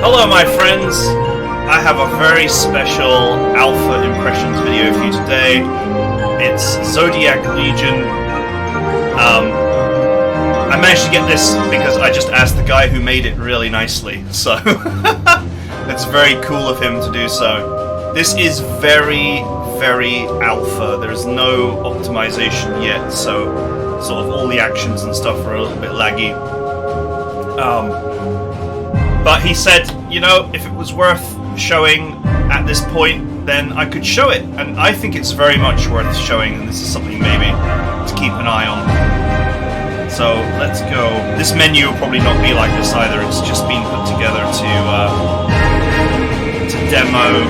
Hello my friends, I have a very special alpha impressions video for you today. It's Zodiac Legion. I managed to get this because I just asked the guy who made it really nicely, so it's very cool of him to do so. This is very alpha. There's no optimization yet, so sort of all the actions and stuff are a little bit laggy. But he said, you know, if it was worth showing at this point, then I could show it. And I think it's very much worth showing, and this is something maybe to keep an eye on. So, let's go. This menu will probably not be like this either. It's just been put together to demo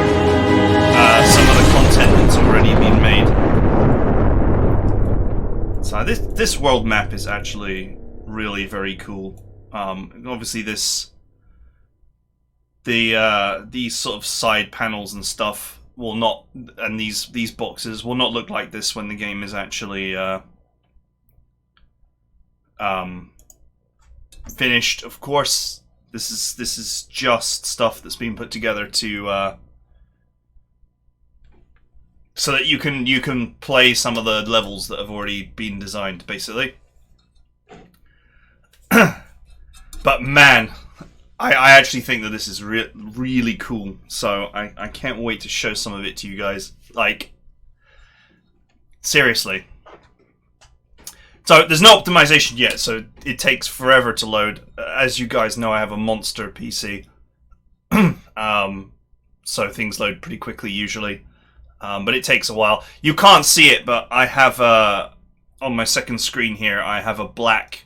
some of the content that's already been made. So, this world map is actually really very cool. Obviously, these sort of side panels and stuff will not, and these boxes will not look like this when the game is actually finished. Of course, this is just stuff that's been put together to so that you can play some of the levels that have already been designed, basically. But man, I actually think that this is really cool, so I can't wait to show some of it to you guys. Like, seriously. So, there's no optimization yet, so it takes forever to load. As you guys know, I have a monster PC. So things load pretty quickly, usually. But it takes a while. You can't see it, but I have, on my second screen here, I have a black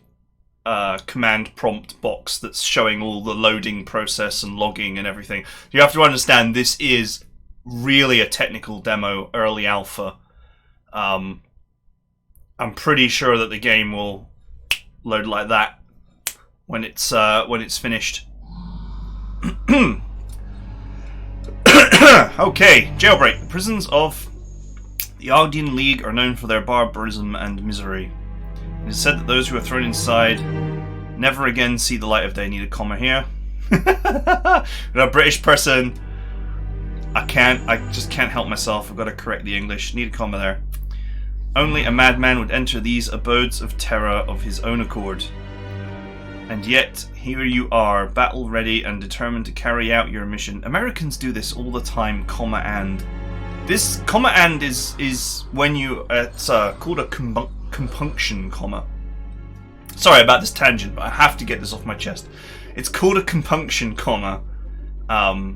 command prompt box that's showing all the loading process and logging and everything. You have to understand this is really a technical demo, early alpha. I'm pretty sure that the game will load like that when it's finished. Okay, jailbreak. The prisons of the Argentine League are known for their barbarism and misery. It is said that those who are thrown inside never again see the light of day. Need a comma here. A British person. I just can't help myself. I've got to correct the English. Need a comma there. Only a madman would enter these abodes of terror of his own accord. And yet, here you are, battle ready and determined to carry out your mission. Americans do this all the time, comma and. This comma and is when you, it's called a compunction comma. Sorry about this tangent, but I have to get this off my chest. It's called a compunction comma. And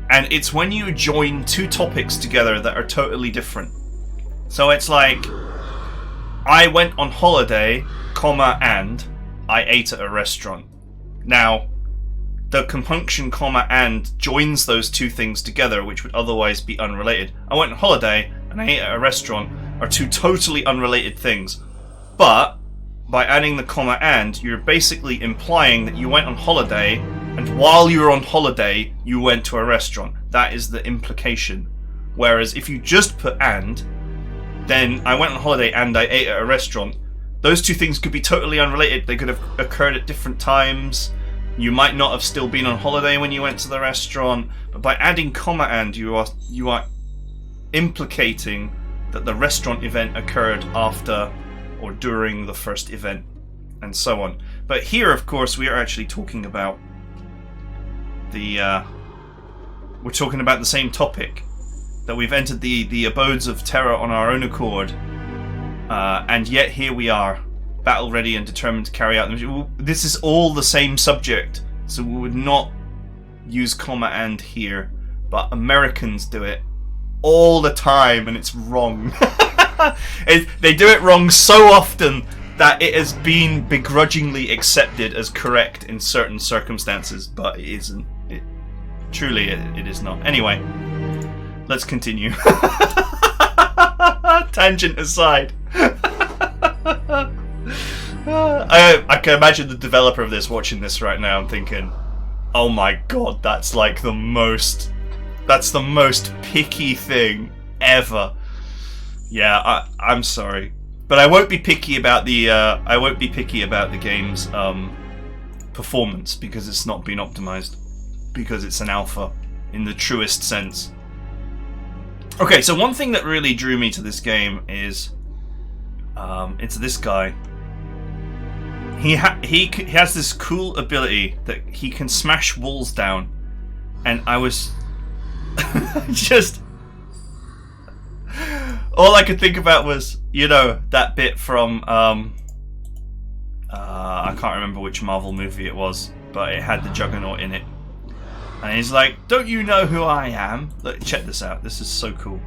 it's when you join two topics together that are totally different. So it's like, I went on holiday, comma, and I ate at a restaurant. Now, the compunction comma and joins those two things together, which would otherwise be unrelated. I went on holiday and I ate at a restaurant are two totally unrelated things. But by adding the comma and, you're basically implying that you went on holiday, and while you were on holiday, you went to a restaurant. That is the implication. Whereas if you just put and, then I went on holiday and I ate at a restaurant, those two things could be totally unrelated. They could have occurred at different times. You might not have still been on holiday when you went to the restaurant, but by adding comma and, you are implicating that the restaurant event occurred after or during the first event, and so on. But here, of course, we are actually talking about we're talking about the same topic, that we've entered the abodes of terror on our own accord, and yet here we are, battle ready and determined to carry out the mission. This is all the same subject, so we would not use comma and here, but Americans do it all the time, and it's wrong. They do it wrong so often that it has been begrudgingly accepted as correct in certain circumstances, but it isn't. Truly, it is not. Anyway, let's continue. Tangent aside. I can imagine the developer of this watching this right now and thinking, oh my god, that's like the most picky thing ever. Yeah, I'm sorry, but I won't be picky about the game's performance because it's not been optimized. because it's an alpha in the truest sense. Okay, so one thing that really drew me to this game is it's this guy. He has this cool ability that he can smash walls down, and I was just all I could think about was, you know, that bit from I can't remember which Marvel movie it was, but it had the Juggernaut in it. And he's like, "Don't you know who I am?" Look, check this out. This is so cool.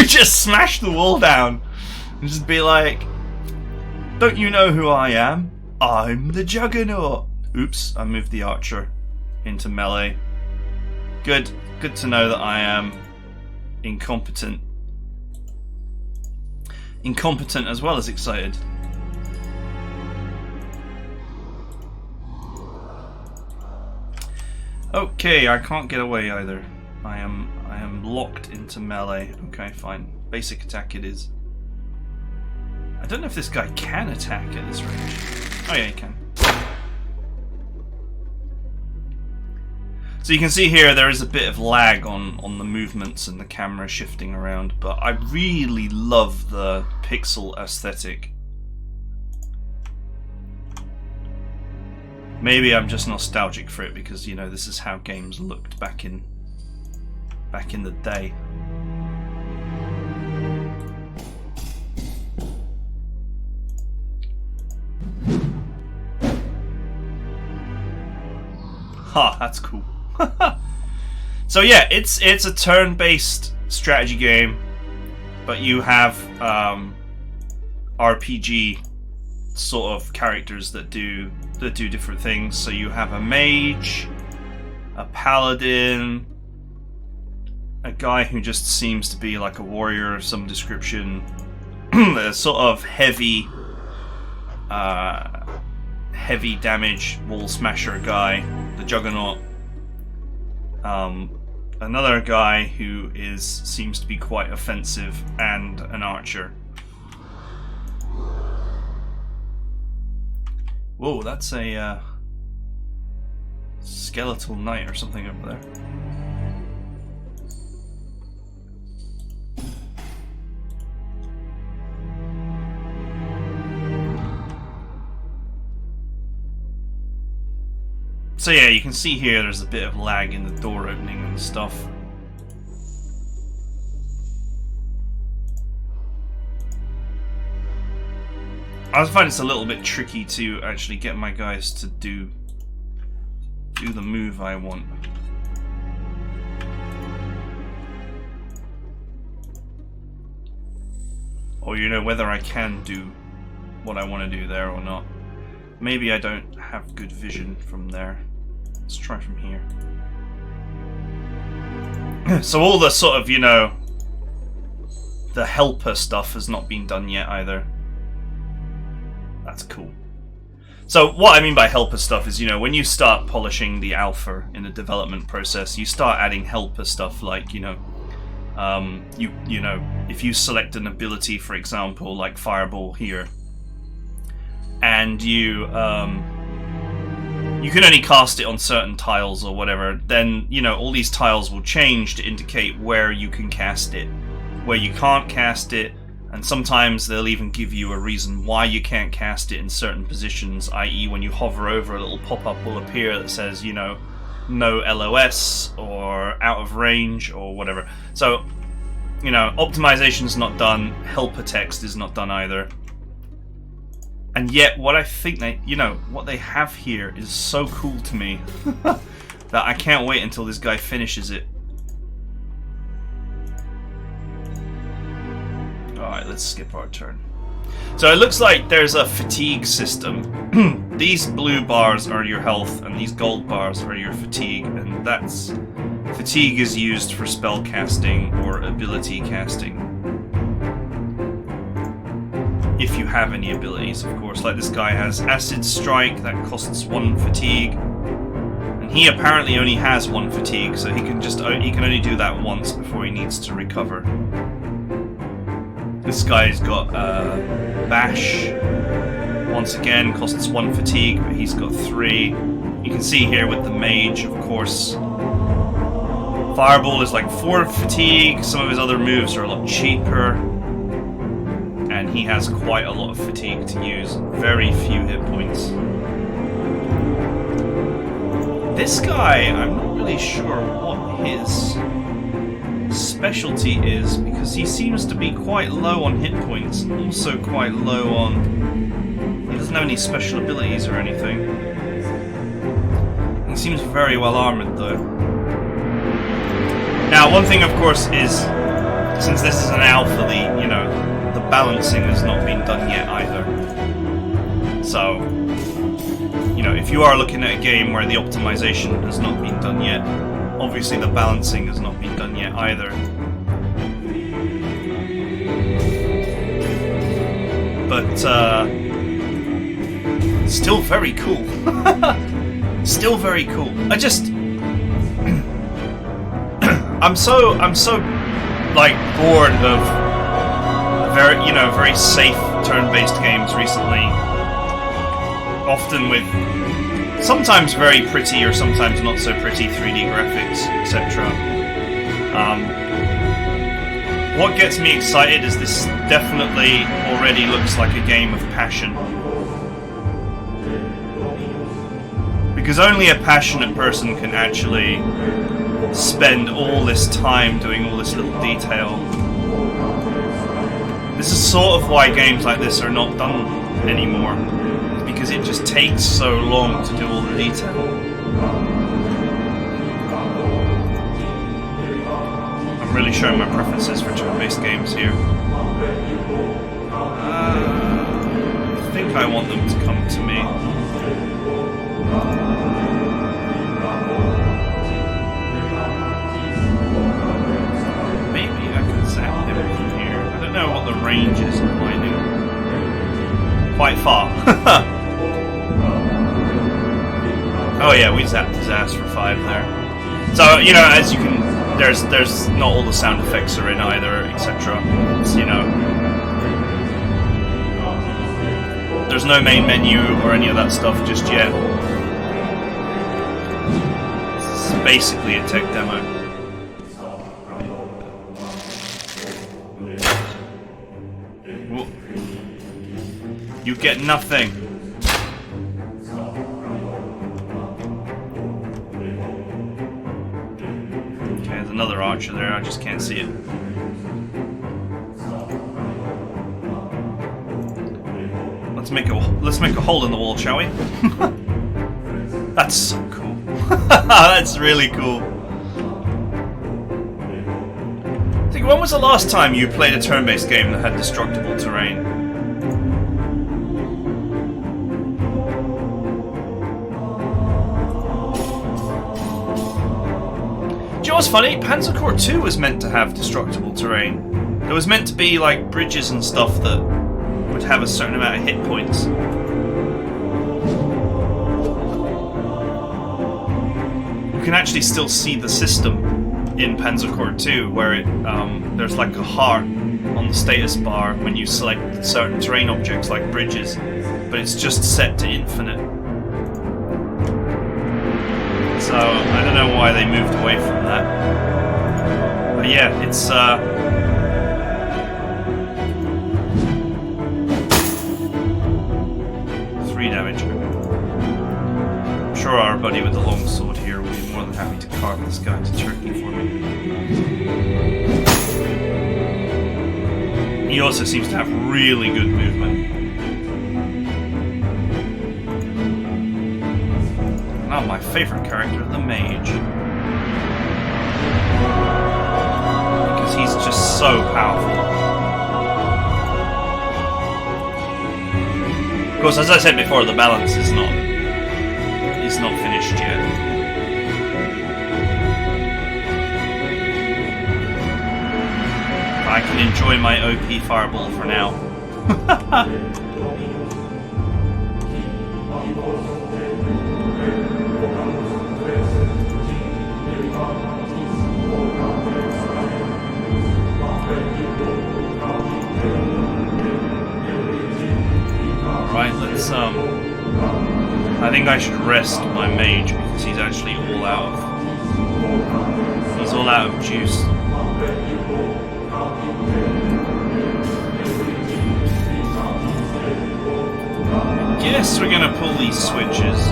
Just smash the wall down and just be like, "Don't you know who I am? I'm the Juggernaut." Oops, I moved the archer into melee. Good to know that I am incompetent. Incompetent as well as excited. Okay, I can't get away either. I am locked into melee. Okay, fine. Basic attack it is. I don't know if this guy can attack at this range. Oh yeah, he can. So you can see here there is a bit of lag on the movements and the camera shifting around, but I really love the pixel aesthetic. Maybe I'm just nostalgic for it because, you know, this is how games looked back in the day. Ha, that's cool. So yeah, it's a turn-based strategy game, but you have RPG sort of characters that do different things. So you have a mage, a paladin, a guy who just seems to be like a warrior of some description, a sort of heavy damage wall smasher guy, the Juggernaut. Another guy who seems to be quite offensive, and an archer. Whoa, that's a skeletal knight or something over there. So yeah, you can see here there's a bit of lag in the door opening and stuff. I find it's a little bit tricky to actually get my guys to do the move I want. Or, you know, whether I can do what I want to do there or not. Maybe I don't have good vision from there. Let's try from here. So all the sort of, you know, the helper stuff has not been done yet either. That's cool. So what I mean by helper stuff is, you know, when you start polishing the alpha in the development process, you start adding helper stuff like, you know, you know, if you select an ability, for example, like Fireball here, and you can only cast it on certain tiles or whatever, then, you know, all these tiles will change to indicate where you can cast it, where you can't cast it, and sometimes they'll even give you a reason why you can't cast it in certain positions, i.e. when you hover over, a little pop-up will appear that says, you know, no LOS, or out of range, or whatever. So, you know, optimization's not done, helper text is not done either. And yet, what I think what they have here is so cool to me that I can't wait until this guy finishes it. Alright, let's skip our turn. So it looks like there's a fatigue system. These blue bars are your health, and these gold bars are your fatigue, and fatigue is used for spell casting or ability casting. If you have any abilities, of course. Like this guy has Acid Strike, that costs 1 fatigue. And he apparently only has 1 fatigue, so he can only do that once before he needs to recover. This guy's got Bash, once again, costs 1 fatigue, but he's got 3. You can see here with the mage, of course, Fireball is like 4 fatigue, some of his other moves are a lot cheaper, and he has quite a lot of fatigue to use, very few hit points. This guy, I'm not really sure what his specialty is, because he seems to be quite low on hit points, also quite low on... He doesn't have any special abilities or anything. He seems very well armored though. Now, one thing, of course, is since this is an alpha, the balancing has not been done yet either. So, if you are looking at a game where the optimization has not been done yet, obviously the balancing has not been done yet either. But still very cool. Still very cool. I'm so like bored of very safe turn-based games recently. Often with sometimes very pretty or sometimes not so pretty 3D graphics, etc. What gets me excited is this definitely already looks like a game of passion. Because only a passionate person can actually spend all this time doing all this little detail. This is sort of why games like this are not done anymore, because it just takes so long to do all the detail. I'm really showing my preferences for turn-based games here. I think I want them to come to me. I don't know what the range is of lightning. Quite far. Oh yeah, we zapped his ass for 5 there. So, as you can... There's not all the sound effects are in either, etc. There's no main menu or any of that stuff just yet. This is basically a tech demo. You get nothing. Okay, there's another archer there. I just can't see it. Let's make a hole in the wall, shall we? That's so cool. That's really cool. Think, when was the last time you played a turn-based game that had destructible terrain? Do you know what's funny? Panzer Corps 2 was meant to have destructible terrain. There was meant to be like bridges and stuff that would have a certain amount of hit points. You can actually still see the system in Panzer Corps 2, where there's like a heart on the status bar when you select certain terrain objects like bridges, but it's just set to infinite. So I don't know why they moved away from that. But yeah, it's 3 damage. I'm sure our buddy with the long sword here will be more than happy to carve this guy to turkey for me. He also seems to have really good movement. Oh, my favourite character, the mage. Because he's just so powerful. Of course, as I said before, the balance is not finished yet. I can enjoy my OP fireball for now. Alright, let's let's I think I should rest my mage because he's actually all out of... He's all out of juice. I guess we're gonna pull these switches.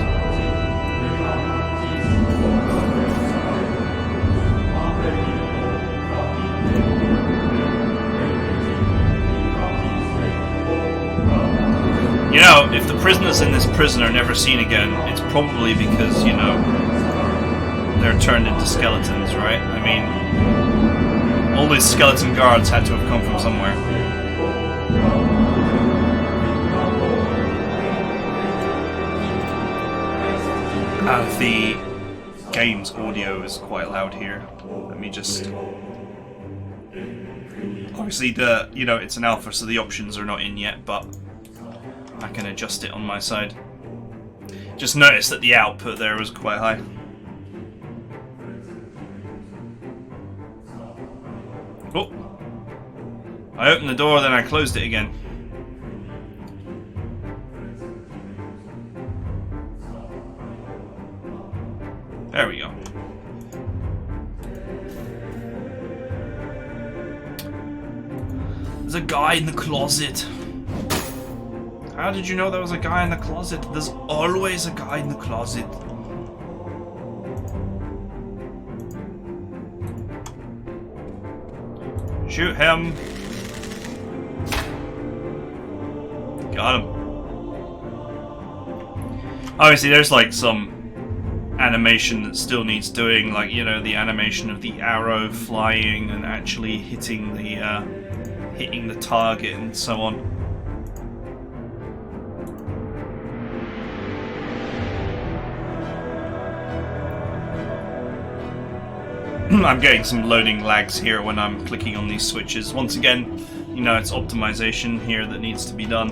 You know, if the prisoners in this prison are never seen again, it's probably because, you know, they're turned into skeletons, right? I mean, all these skeleton guards had to have come from somewhere. The game's audio is quite loud here. Let me just... Obviously, you know, it's an alpha, so the options are not in yet, but I can adjust it on my side. Just noticed that the output there was quite high. Oh! I opened the door, then I closed it again. There we go. There's a guy in the closet. How did you know there was a guy in the closet? There's always a guy in the closet. Shoot him. Got him. Obviously, there's like some animation that still needs doing, like, you know, the animation of the arrow flying and actually hitting the target and so on. I'm getting some loading lags here when I'm clicking on these switches. Once again, you know, it's optimization here that needs to be done.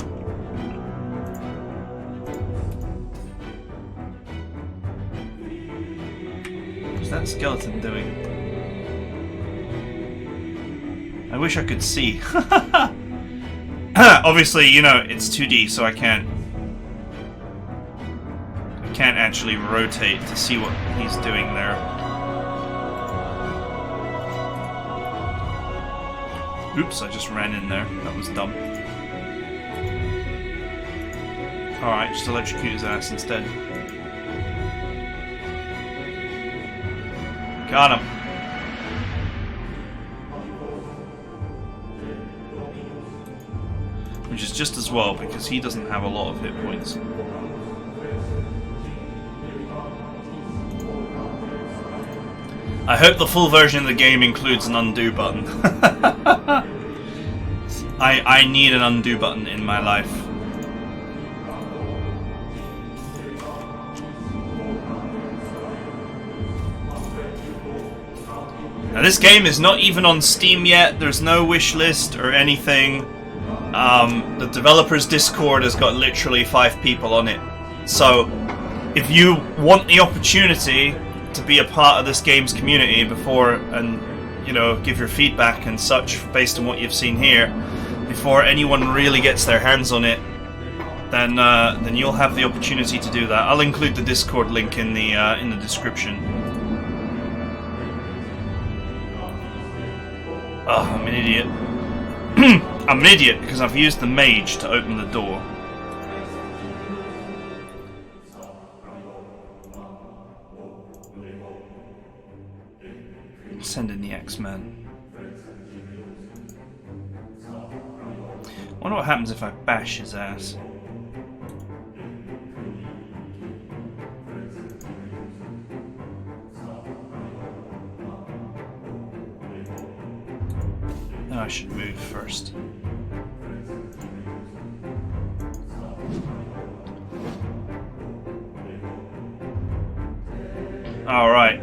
What's that skeleton doing? I wish I could see. Obviously, you know, it's 2D, so I can't actually rotate to see what he's doing there. Oops, I just ran in there. That was dumb. Alright, just electrocute his ass instead. Got him. Which is just as well, because he doesn't have a lot of hit points. I hope the full version of the game includes an undo button. I need an undo button in my life. Now this game is not even on Steam yet, there's no wish list or anything. The developers Discord has got literally 5 people on it. So, if you want the opportunity to be a part of this game's community before, and, you know, give your feedback and such based on what you've seen here, before anyone really gets their hands on it, then you'll have the opportunity to do that. I'll include the Discord link in the description. Oh, I'm an idiot. I'm an idiot because I've used the mage to open the door. Send in the X-Men. I wonder what happens if I bash his ass. No, I should move first. Alright.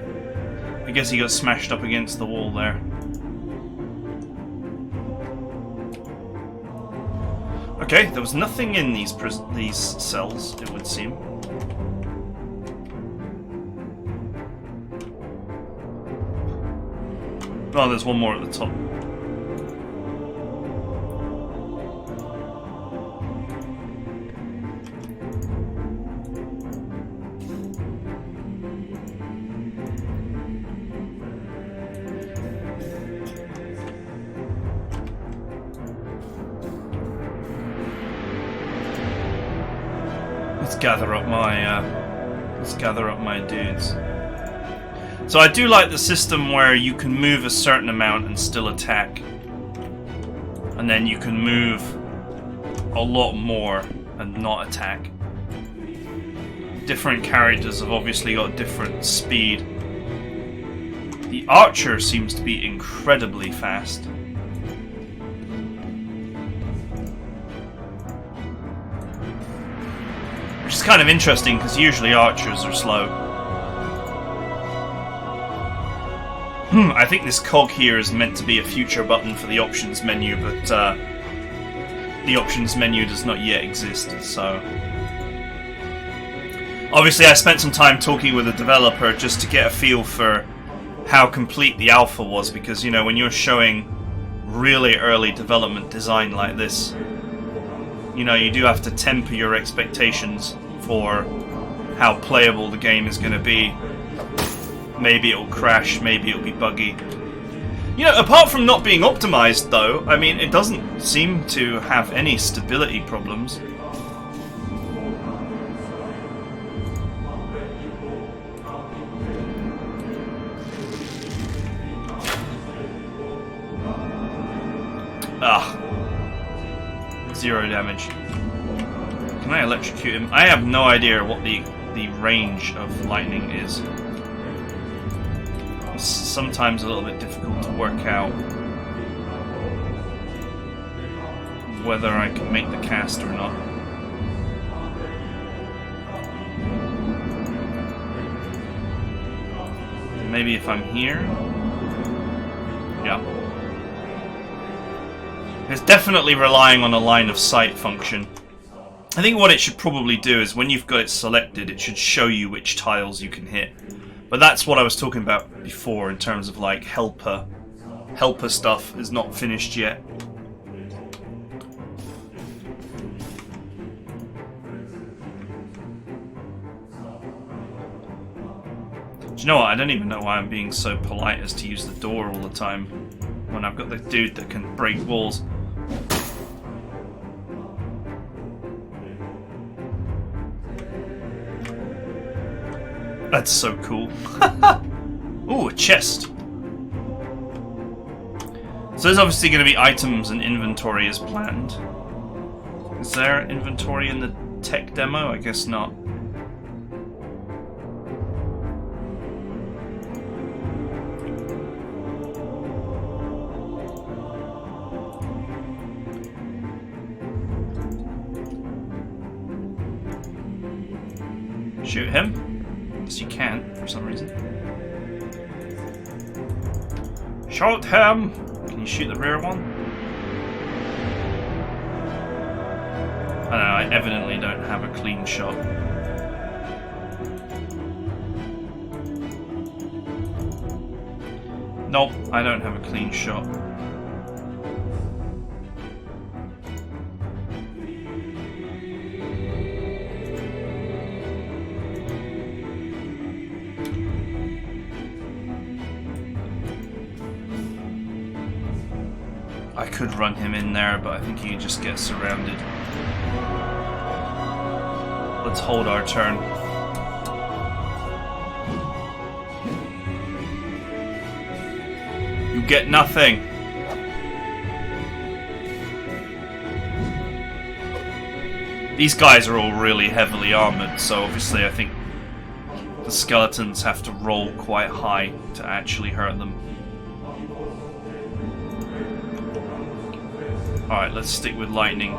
I guess he got smashed up against the wall there. Okay, there was nothing in these cells, it would seem. Oh, there's one more at the top. Let's gather up my dudes. So I do like the system where you can move a certain amount and still attack, and then you can move a lot more and not attack. Different characters have obviously got different speed. The archer seems to be incredibly fast. Which is kind of interesting because usually archers are slow. I think this cog here is meant to be a future button for the options menu, but the options menu does not yet exist, so... Obviously I spent some time talking with a developer just to get a feel for how complete the alpha was, because, you know, when you're showing really early development design like this, you know, you do have to temper your expectations for how playable the game is going to be. Maybe it'll crash, maybe it'll be buggy. You know, apart from not being optimized, though, I mean, it doesn't seem to have any stability problems. Ah. 0 damage. Can I electrocute him? I have no idea what the range of lightning is. It's sometimes a little bit difficult to work out whether I can make the cast or not. Maybe if I'm here? Yeah. It's definitely relying on a line of sight function. I think what it should probably do is when you've got it selected, it should show you which tiles you can hit. But that's what I was talking about before in terms of like helper. Helper stuff is not finished yet. Do you know what? I don't even know why I'm being so polite as to use the door all the time when I've got the dude that can break walls. That's so cool. Ooh, a chest. So there's obviously going to be items and inventory as planned. Is there inventory in the tech demo? I guess not. Shoot him? Yes, you can, for some reason. Shoot him! Can you shoot the rear one? I don't know, I evidently don't have a clean shot. Nope, I don't have a clean shot. I could run him in there, but I think he just gets surrounded. Let's hold our turn. You get nothing. These guys are all really heavily armored, so obviously I think the skeletons have to roll quite high to actually hurt them. Alright, let's stick with lightning.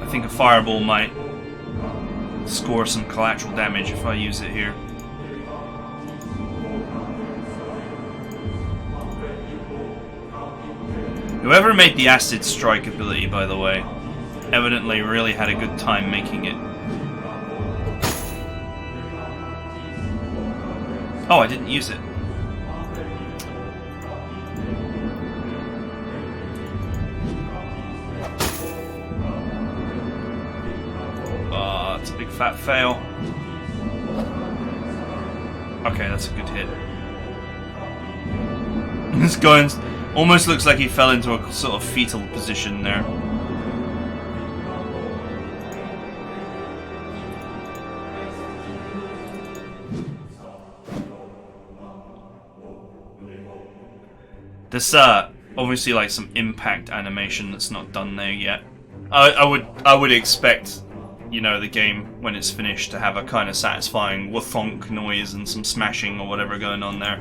I think a fireball might score some collateral damage if I use it here. Whoever made the acid strike ability, by the way, evidently really had a good time making it. Oh, I didn't use it. It's a big fat fail. Okay, that's a good hit. Almost looks like he fell into a sort of fetal position there. There's obviously like some impact animation that's not done there yet. I would expect, you know, the game when it's finished to have a kind of satisfying wathonk noise and some smashing or whatever going on there.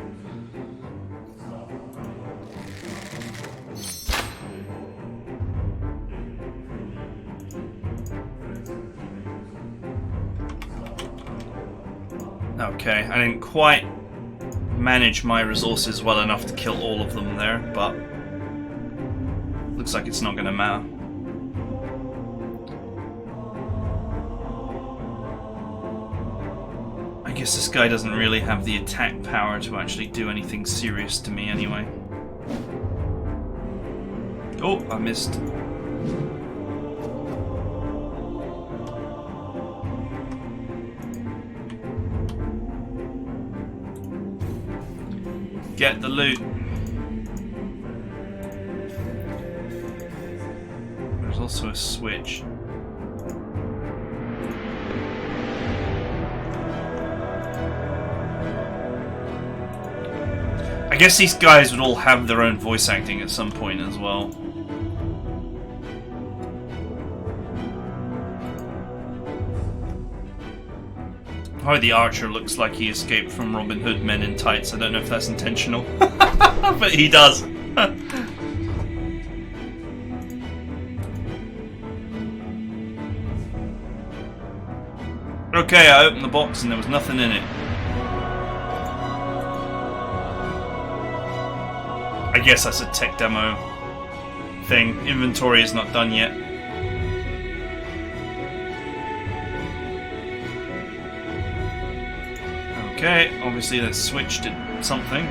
Okay, I didn't quite manage my resources well enough to kill all of them there, but looks like it's not going to matter. I guess this guy doesn't really have the attack power to actually do anything serious to me anyway. Oh, I missed. Get the loot. There's also a switch. I guess these guys would all have their own voice acting at some point as well. Oh, the archer looks like he escaped from Robin Hood Men in Tights. I don't know if that's intentional, but he does. Okay, I opened the box and there was nothing in it. I guess that's a tech demo thing. Inventory is not done yet. Okay, obviously that switch did something.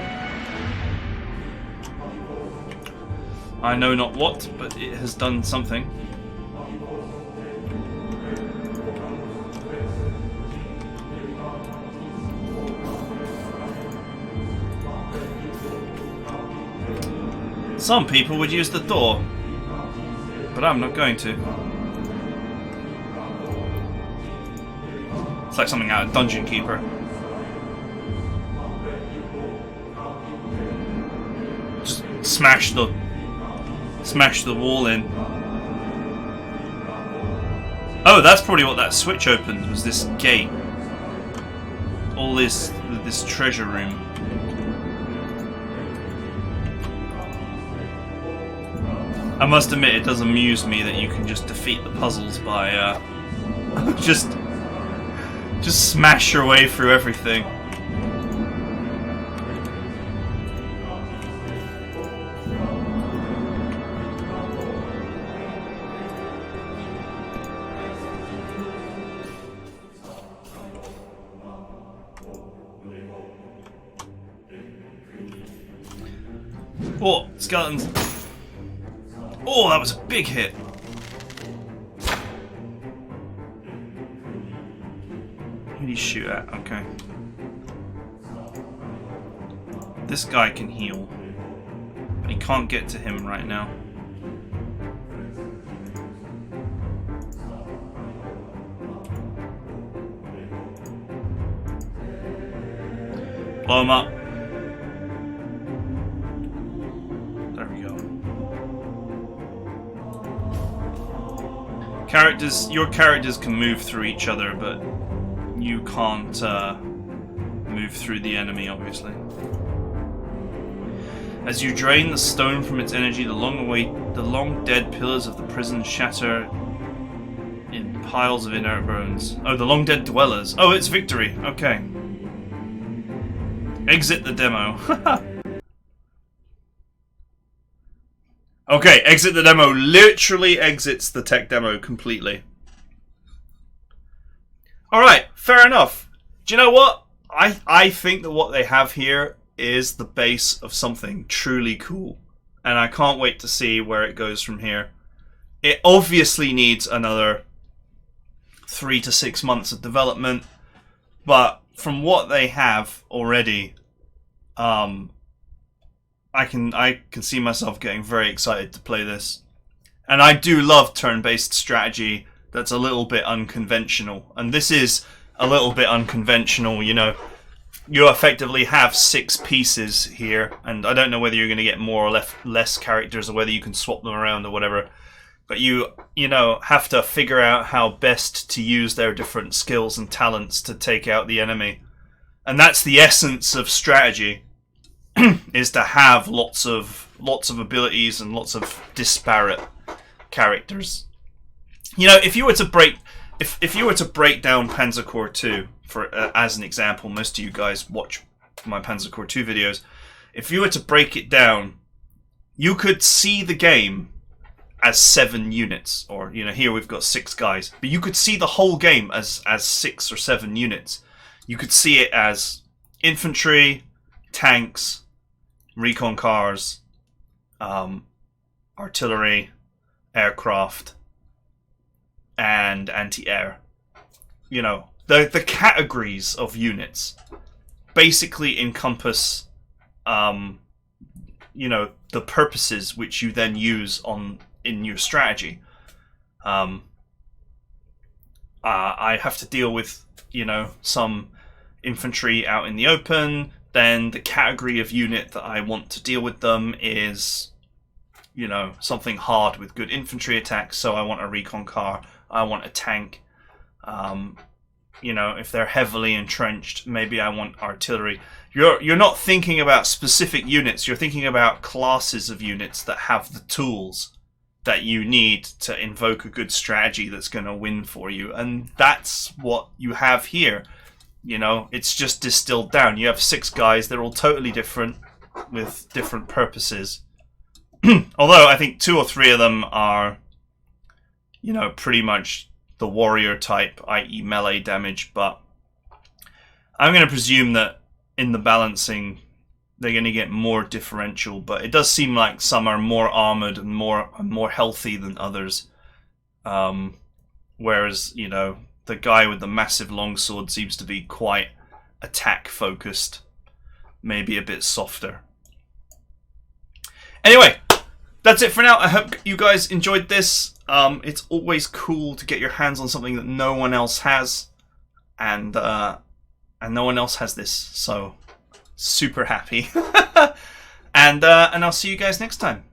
I know not what, but it has done something. Some people would use the door, but I'm not going to. It's like something out of Dungeon Keeper. Just smash the wall in. Oh, that's probably what that switch opened, was this gate. All this treasure room. I must admit, it does amuse me that you can just defeat the puzzles by just smash your way through everything. Oh, skeletons. Oh, that was a big hit. Who did he shoot at? Okay. This guy can heal, but he can't get to him right now. Blow him up. Your characters can move through each other, but you can't move through the enemy, obviously. As you drain the stone from its energy, the long dead pillars of the prison shatter in piles of inert bones. Oh, the long dead dwellers. Oh, it's victory. Okay. Exit the demo. Okay, exit the demo literally exits the tech demo completely. Alright, fair enough. Do you know what? I think that what they have here is the base of something truly cool. And I can't wait to see where it goes from here. It obviously needs another 3 to 6 months of development. But from what they have already, I can see myself getting very excited to play this. And I do love turn-based strategy that's a little bit unconventional. And this is a little bit unconventional, you know. You effectively have 6 pieces here, and I don't know whether you're going to get more or less characters, or whether you can swap them around or whatever. But you know, have to figure out how best to use their different skills and talents to take out the enemy. And that's the essence of strategy, is to have lots of abilities and lots of disparate characters. You know, if you were to break down Panzer Corps 2, for as an example, most of you guys watch my Panzer Corps 2 videos. If you were to break it down, you could see the game as 7 units, or you know, here we've got 6 guys, but you could see the whole game as 6 or 7 units. You could see it as infantry, tanks, recon cars, artillery, aircraft, and anti-air. You know, the categories of units basically encompass, you know, the purposes which you then use in your strategy. I have to deal with, you know, some infantry out in the open. Then the category of unit that I want to deal with them is, you know, something hard with good infantry attacks. So I want a recon car. I want a tank. You know, if they're heavily entrenched, maybe I want artillery. You're not thinking about specific units. You're thinking about classes of units that have the tools that you need to invoke a good strategy that's going to win for you. And that's what you have here. You know, it's just distilled down. You have 6 guys. They're all totally different with different purposes. Although I think 2 or 3 of them are, you know, pretty much the warrior type, i.e. melee damage, but I'm going to presume that in the balancing they're going to get more differential, but it does seem like some are more armored and more healthy than others. Whereas, you know, the guy with the massive longsword seems to be quite attack focused, maybe a bit softer. Anyway, that's it for now. I hope you guys enjoyed this. It's always cool to get your hands on something that no one else has, and no one else has this, so super happy. And I'll see you guys next time.